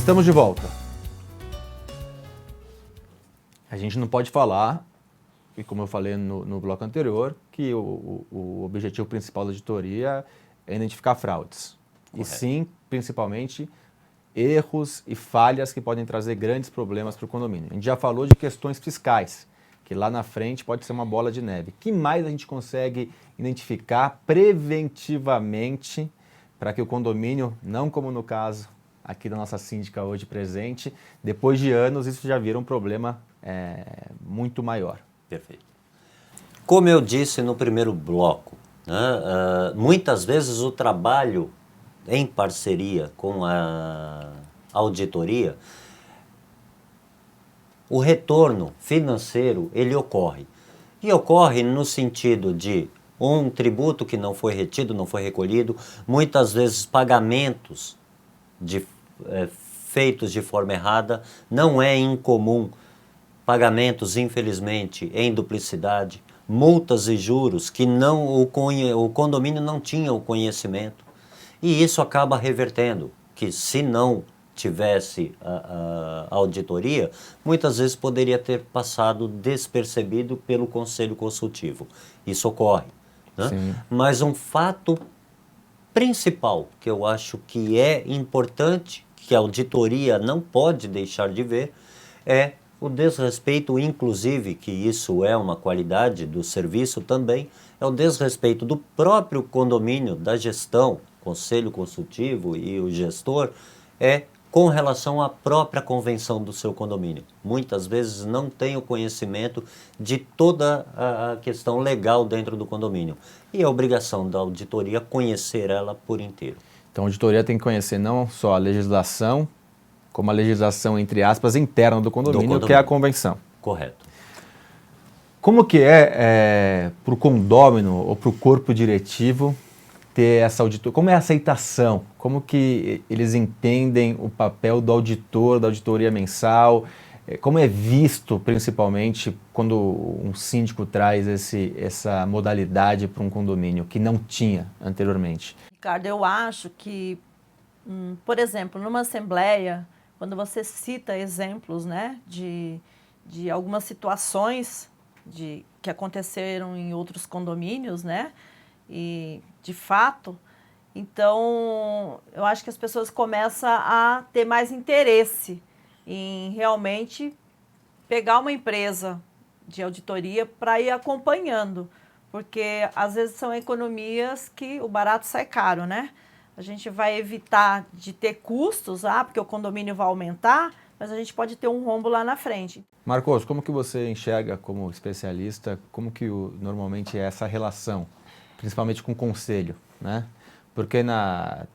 Estamos de volta. A gente não pode falar, e como eu falei no bloco anterior, que o objetivo principal da auditoria é identificar fraudes. Correto. E sim, principalmente, erros e falhas que podem trazer grandes problemas para o condomínio. A gente já falou de questões fiscais, que lá na frente pode ser uma bola de neve. O que mais a gente consegue identificar preventivamente para que o condomínio, não como no caso aqui da nossa síndica hoje presente, depois de anos isso já vira um problema muito maior? Perfeito. Como eu disse no primeiro bloco, né, muitas vezes o trabalho em parceria com a auditoria, o retorno financeiro, ele ocorre. E ocorre no sentido de um tributo que não foi retido, não foi recolhido, muitas vezes pagamentos feitos de forma errada, não é incomum pagamentos, infelizmente, em duplicidade, multas e juros que o condomínio não tinha o conhecimento. E isso acaba revertendo, que se não tivesse a auditoria, muitas vezes poderia ter passado despercebido pelo Conselho Consultivo. Isso ocorre. Né? Mas um fato principal que eu acho que é importante, que a auditoria não pode deixar de ver, é o desrespeito, inclusive, que isso é uma qualidade do serviço também, é o desrespeito do próprio condomínio, da gestão, conselho consultivo e o gestor, com relação à própria convenção do seu condomínio. Muitas vezes não tem o conhecimento de toda a questão legal dentro do condomínio. E a obrigação da auditoria é conhecer ela por inteiro. Então a auditoria tem que conhecer não só a legislação, como a legislação, entre aspas, interna do condomínio, que é a convenção. Correto. Como que para o condômino ou para o corpo diretivo ter essa auditoria? Como é a aceitação? Como que eles entendem o papel do auditor, da auditoria mensal? Como é visto, principalmente, quando um síndico traz essa modalidade para um condomínio que não tinha anteriormente? Ricardo, eu acho que, por exemplo, numa assembleia, quando você cita exemplos, né, de algumas situações que aconteceram em outros condomínios, né, e de fato, então eu acho que as pessoas começam a ter mais interesse em realmente pegar uma empresa de auditoria para ir acompanhando, porque às vezes são economias que o barato sai caro, né? A gente vai evitar de ter custos, porque o condomínio vai aumentar, mas a gente pode ter um rombo lá na frente. Marcos, como que você enxerga como especialista, como que normalmente é essa relação, principalmente com o conselho, né? Porque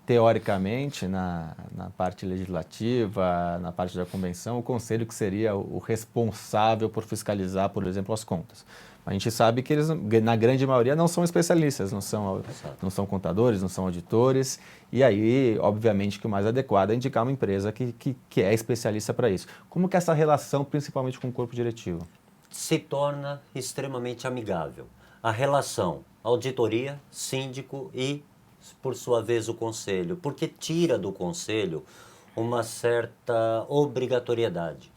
teoricamente, na parte legislativa, na parte da convenção, o conselho que seria o responsável por fiscalizar, por exemplo, as contas. A gente sabe que eles, na grande maioria, não são especialistas, não são contadores, não são auditores, e aí, obviamente, que o mais adequado é indicar uma empresa que é especialista para isso. Como que essa relação, principalmente com o corpo diretivo? Se torna extremamente amigável. A relação auditoria, síndico e, por sua vez, o conselho, porque tira do conselho uma certa obrigatoriedade.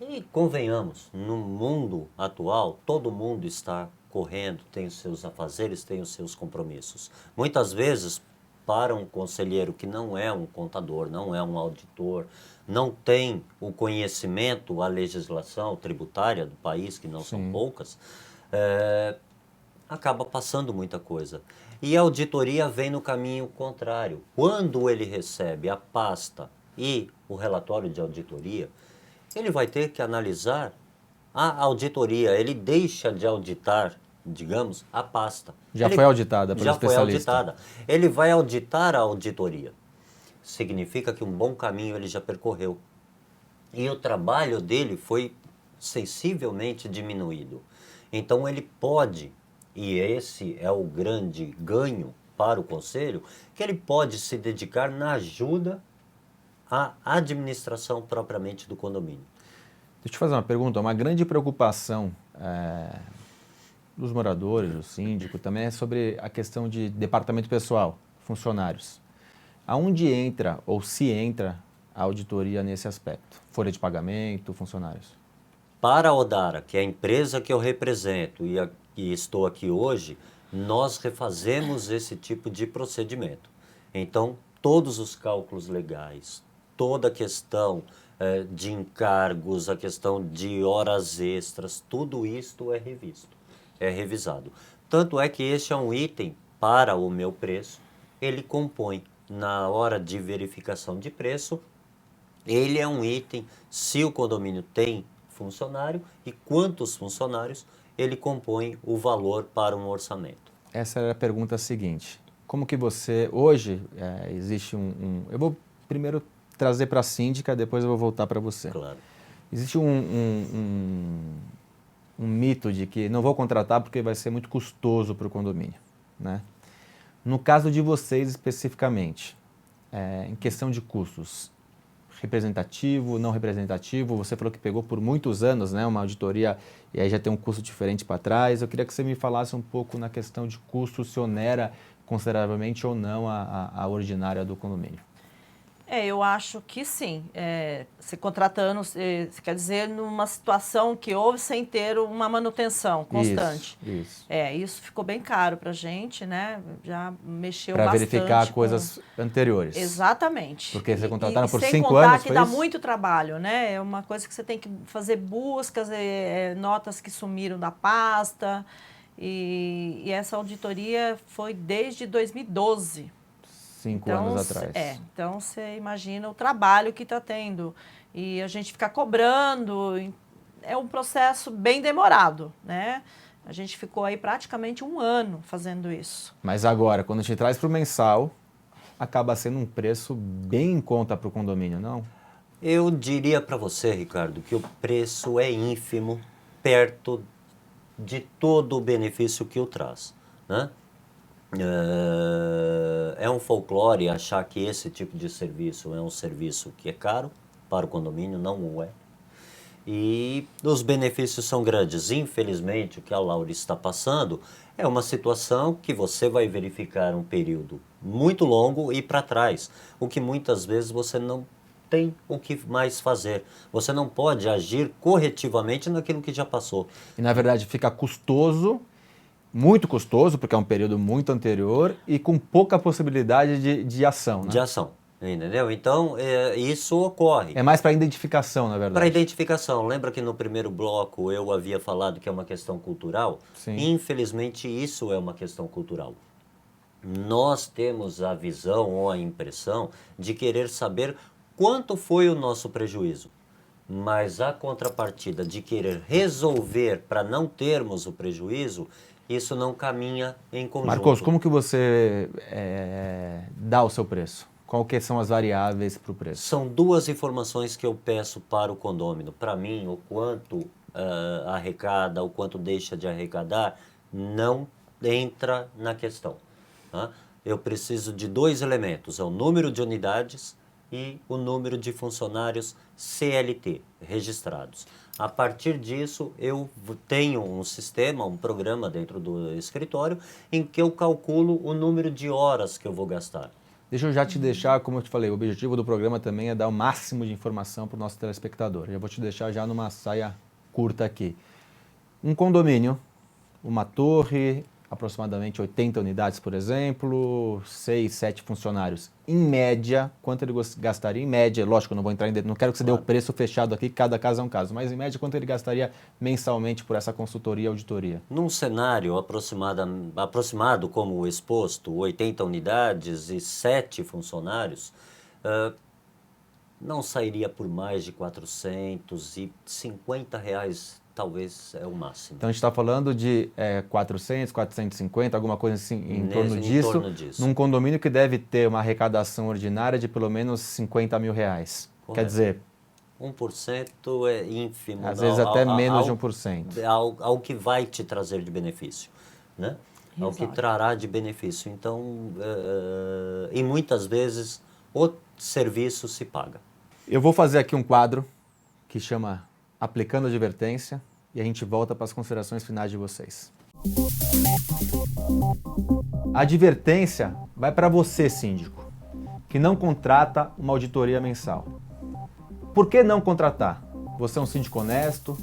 E convenhamos, no mundo atual, todo mundo está correndo, tem os seus afazeres, tem os seus compromissos. Muitas vezes, para um conselheiro que não é um contador, não é um auditor, não tem o conhecimento, a legislação tributária do país, que não são poucas, acaba passando muita coisa. E a auditoria vem no caminho contrário. Quando ele recebe a pasta e o relatório de auditoria, ele vai ter que analisar a auditoria, ele deixa de auditar, digamos, a pasta. Já foi auditada pelo especialista. Já foi auditada. Ele vai auditar a auditoria. Significa que um bom caminho ele já percorreu. E o trabalho dele foi sensivelmente diminuído. Então ele pode, e esse é o grande ganho para o conselho, que ele pode se dedicar na ajuda à administração propriamente do condomínio. Deixa eu te fazer uma pergunta. Uma grande preocupação dos moradores, do síndico, também é sobre a questão de departamento pessoal, funcionários. Aonde entra ou se entra a auditoria nesse aspecto? Folha de pagamento, funcionários? Para a Odara, que é a empresa que eu represento e estou aqui hoje, nós refazemos esse tipo de procedimento. Então, todos os cálculos legais, toda a questão de encargos, a questão de horas extras, tudo isto é revisto, é revisado. Tanto é que este é um item para o meu preço, ele compõe na hora de verificação de preço, ele é um item, se o condomínio tem funcionário e quantos funcionários, ele compõe o valor para um orçamento. Essa era a pergunta seguinte. Como que você, hoje, existe eu vou primeiro trazer para a síndica, depois eu vou voltar para você. Claro. Existe um mito de que não vou contratar porque vai ser muito custoso para o condomínio, né? No caso de vocês especificamente, em questão de custos, representativo, não representativo, você falou que pegou por muitos anos, né, uma auditoria e aí já tem um custo diferente para trás. Eu queria que você me falasse um pouco na questão de custo, se onera consideravelmente ou não a ordinária do condomínio. Eu acho que sim. Se contratando, quer dizer, numa situação que houve sem ter uma manutenção constante. Isso. Isso ficou bem caro para a gente, né? Já mexeu bastante. Para verificar com coisas anteriores. Exatamente. Porque você contrataram por 5 anos, sem contar que dá muito trabalho, né? É uma coisa que você tem que fazer buscas, notas que sumiram da pasta. E essa auditoria foi desde 2012. 5 anos atrás. Então você imagina o trabalho que está tendo. E a gente ficar cobrando, é um processo bem demorado, né? A gente ficou aí praticamente 1 ano fazendo isso. Mas agora, quando a gente traz para o mensal, acaba sendo um preço bem em conta para o condomínio, não? Eu diria para você, Ricardo, que o preço é ínfimo perto de todo o benefício que o traz, né? É um folclore achar que esse tipo de serviço é um serviço que é caro para o condomínio, não o é. E os benefícios são grandes. Infelizmente, o que a Laura está passando é uma situação que você vai verificar um período muito longo e para trás, o que muitas vezes você não tem o que mais fazer. Você não pode agir corretivamente naquilo que já passou. E, na verdade, fica custoso, muito custoso, porque é um período muito anterior e com pouca possibilidade de ação, né? De ação, entendeu? Então, isso ocorre. É mais para identificação, na verdade. Para identificação. Lembra que no primeiro bloco eu havia falado que é uma questão cultural? Sim. Infelizmente, isso é uma questão cultural. Nós temos a visão ou a impressão de querer saber quanto foi o nosso prejuízo. Mas a contrapartida de querer resolver para não termos o prejuízo, isso não caminha em conjunto. Marcos, como que você dá o seu preço? Qual que são as variáveis para o preço? São 2 informações que eu peço para o condômino. Para mim, o quanto arrecada, o quanto deixa de arrecadar, não entra na questão. Tá? Eu preciso de 2 elementos, é o número de unidades e o número de funcionários CLT registrados. A partir disso, eu tenho um sistema, um programa dentro do escritório em que eu calculo o número de horas que eu vou gastar. Deixa eu já te deixar, como eu te falei, o objetivo do programa também é dar o máximo de informação para o nosso telespectador. Eu vou te deixar já numa saia curta aqui. Um condomínio, uma torre, aproximadamente 80 unidades, por exemplo, 6, 7 funcionários. Em média, quanto ele gastaria? Em média, lógico, eu não vou entrar não quero que você dê o preço fechado aqui, cada caso é um caso, mas em média, quanto ele gastaria mensalmente por essa consultoria e auditoria? Num cenário aproximado como exposto, 80 unidades e 7 funcionários, não sairia por mais de R$450, talvez é o máximo. Então a gente está falando de 400, 450, alguma coisa assim em torno disso, num condomínio que deve ter uma arrecadação ordinária de pelo menos R$50 mil. Correto. Quer dizer, 1% é ínfimo. Às vezes até menos de 1%. Ao que vai te trazer de benefício, né? Ao que trará de benefício. Então, e muitas vezes o serviço se paga. Eu vou fazer aqui um quadro que chama Aplicando Advertência e a gente volta para as considerações finais de vocês. A advertência vai para você, síndico, que não contrata uma auditoria mensal. por que não contratar? Você é um síndico honesto,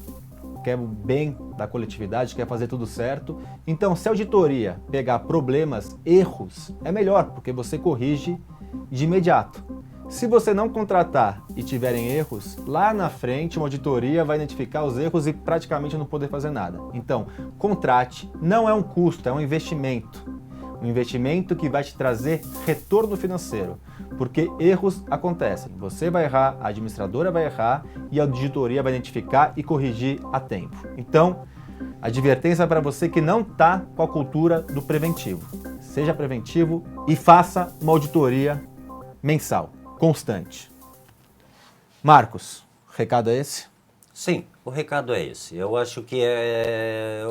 quer o bem da coletividade, quer fazer tudo certo. Então, se a auditoria pegar problemas, erros, é melhor, porque você corrige de imediato. Se você não contratar e tiverem erros, lá na frente uma auditoria vai identificar os erros e praticamente não poder fazer nada. Então, contrate, não é um custo, é um investimento. Um investimento que vai te trazer retorno financeiro, porque erros acontecem. Você vai errar, a administradora vai errar e a auditoria vai identificar e corrigir a tempo. Então, advertência para você que não está com a cultura do preventivo. Seja preventivo e faça uma auditoria mensal, constante. Marcos, o recado é esse? Sim, o recado é esse. Eu acho que é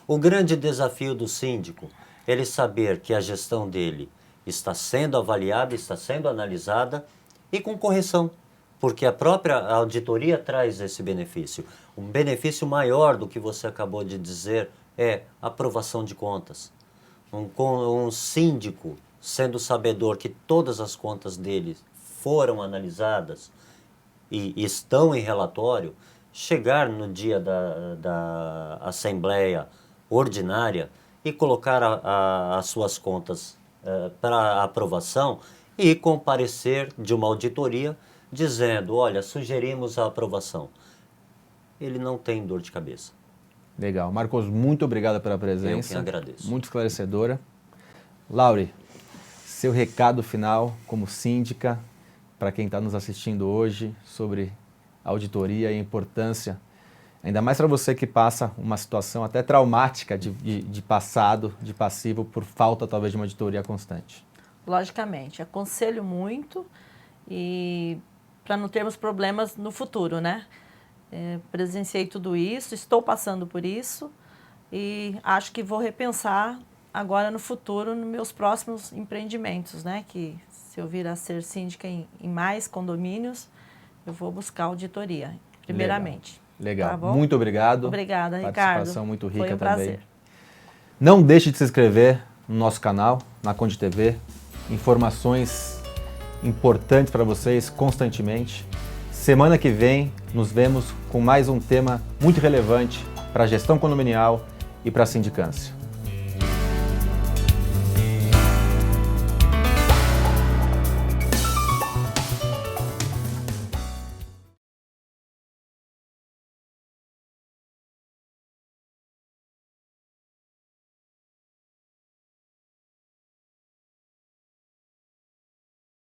o grande desafio do síndico, ele saber que a gestão dele está sendo avaliada, está sendo analisada e com correção, porque a própria auditoria traz esse benefício. Um benefício maior do que você acabou de dizer é aprovação de contas. Um síndico, sendo sabedor que todas as contas dele foram analisadas e estão em relatório, chegar no dia da assembleia ordinária e colocar as suas contas para aprovação e comparecer de uma auditoria dizendo, olha, sugerimos a aprovação. Ele não tem dor de cabeça. Legal. Marcos, muito obrigado pela presença. Eu que agradeço. Muito esclarecedora. Lauri, seu recado final como síndica, para quem está nos assistindo hoje, sobre a auditoria e a importância, ainda mais para você que passa uma situação até traumática de passado, de passivo, por falta talvez de uma auditoria constante. Logicamente, aconselho muito e para não termos problemas no futuro, né? Presenciei tudo isso, estou passando por isso e acho que vou repensar agora no futuro nos meus próximos empreendimentos, né? Que se eu vir a ser síndica em mais condomínios, eu vou buscar auditoria, primeiramente. Legal. Tá bom? Muito obrigado. Obrigada, Ricardo. Participação muito rica Foi um também. prazer. Não deixe de se inscrever no nosso canal, na Conde TV. Informações importantes para vocês constantemente. Semana que vem nos vemos com mais um tema muito relevante para a gestão condominial e para a sindicância.